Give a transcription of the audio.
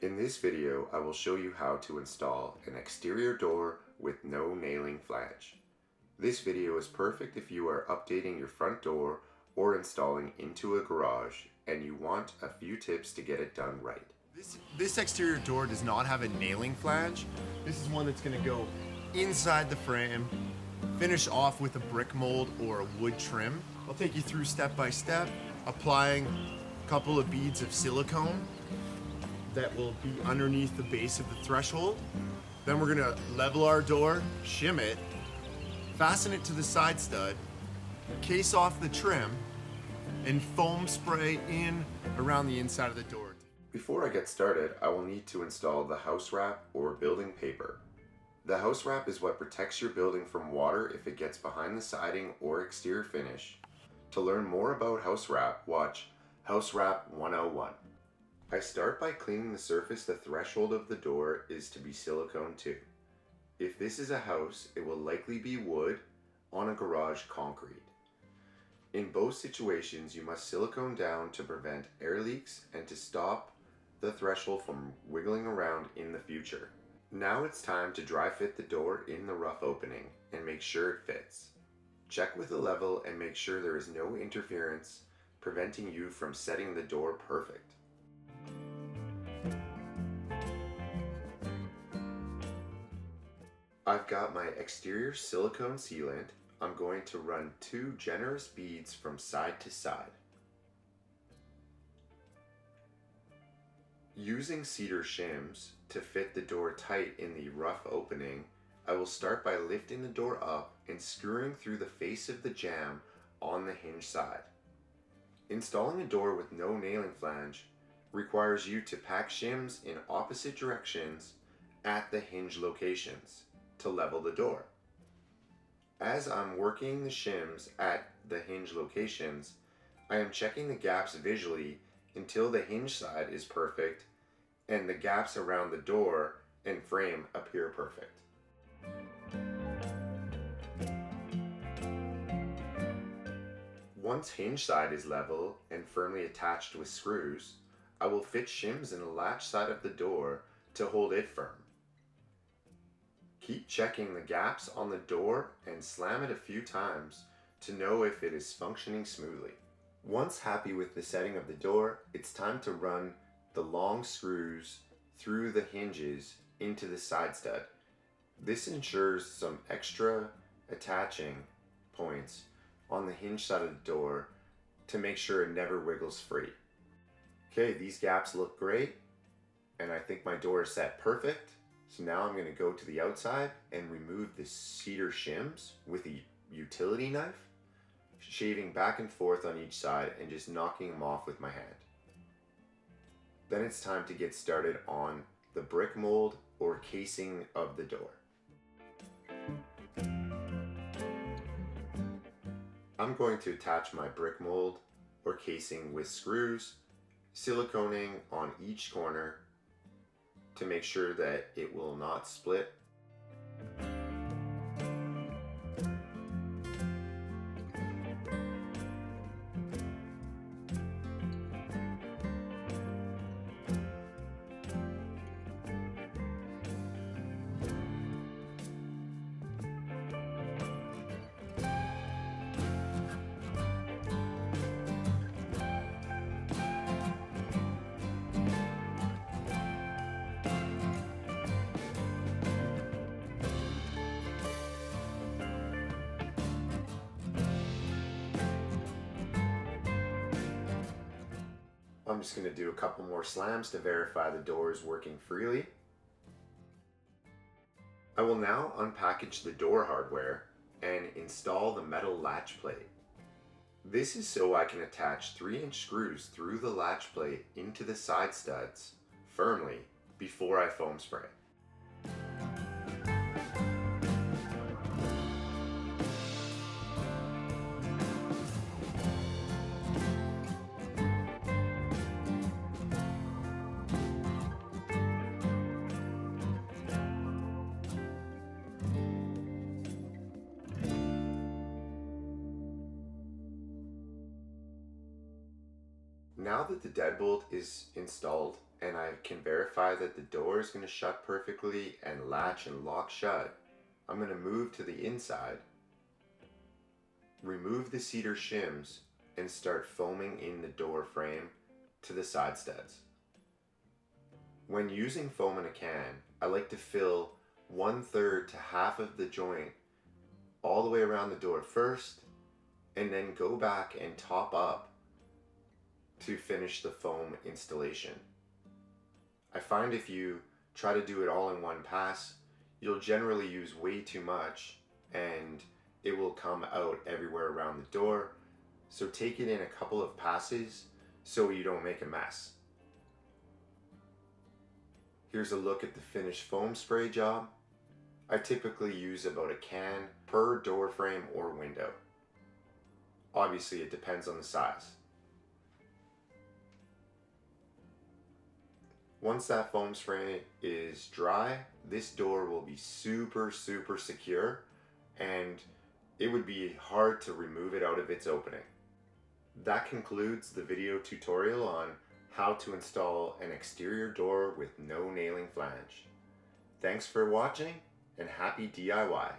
In this video, I will show you how to install an exterior door with no nailing flange. This video is perfect if you are updating your front door or installing into a garage and you want a few tips to get it done right. This exterior door does not have a nailing flange. This is one that's going to go inside the frame, finish off with a brick mold or a wood trim. I'll take you through step by step, applying a couple of beads of silicone that will be underneath the base of the threshold. Then we're gonna level our door, shim it, fasten it to the side stud, case off the trim, and foam spray in around the inside of the door. Before I get started, I will need to install the Housewrap or building paper. The Housewrap is what protects your building from water if it gets behind the siding or exterior finish. To learn more about Housewrap, watch Housewrap 101. I start by cleaning the surface the threshold of the door is to be silicone to. If this is a house, it will likely be wood, on a garage concrete. In both situations, you must silicone down to prevent air leaks and to stop the threshold from wiggling around in the future. Now it's time to dry fit the door in the rough opening and make sure it fits. Check with the level and make sure there is no interference preventing you from setting the door perfect. I've got my exterior silicone sealant. I'm going to run 2 generous beads from side to side. Using cedar shims to fit the door tight in the rough opening, I will start by lifting the door up and screwing through the face of the jamb on the hinge side. Installing a door with no nailing flange requires you to pack shims in opposite directions at the hinge locations to level the door. As I'm working the shims at the hinge locations, I am checking the gaps visually until the hinge side is perfect and the gaps around the door and frame appear perfect. Once hinge side is level and firmly attached with screws, I will fit shims in the latch side of the door to hold it firm. Keep checking the gaps on the door and slam it a few times to know if it is functioning smoothly. Once happy with the setting of the door, it's time to run the long screws through the hinges into the side stud. This ensures some extra attaching points on the hinge side of the door to make sure it never wiggles free. Okay, these gaps look great and I think my door is set perfect. So now I'm going to go to the outside and remove the cedar shims with a utility knife, shaving back and forth on each side and just knocking them off with my hand. Then it's time to get started on the brick mold or casing of the door. I'm going to attach my brick mold or casing with screws, siliconing on each corner to make sure that it will not split. I'm just going to do a couple more slams to verify the door is working freely. I will now unpackage the door hardware and install the metal latch plate. This is so I can attach 3-inch screws through the latch plate into the side studs firmly before I foam spray. Now that the deadbolt is installed and I can verify that the door is going to shut perfectly and latch and lock shut, I'm going to move to the inside, remove the cedar shims, and start foaming in the door frame to the side studs. When using foam in a can, I like to fill 1/3 to half of the joint all the way around the door first, and then go back and top up to finish the foam installation. I find if you try to do it all in one pass, you'll generally use way too much and it will come out everywhere around the door. So take it in a couple of passes so you don't make a mess. Here's a look at the finished foam spray job. I typically use about a can per door frame or window. Obviously it depends on the size. Once that foam spray is dry, this door will be super secure and it would be hard to remove it out of its opening. That concludes the video tutorial on how to install an exterior door with no nailing flange. Thanks for watching and happy DIY!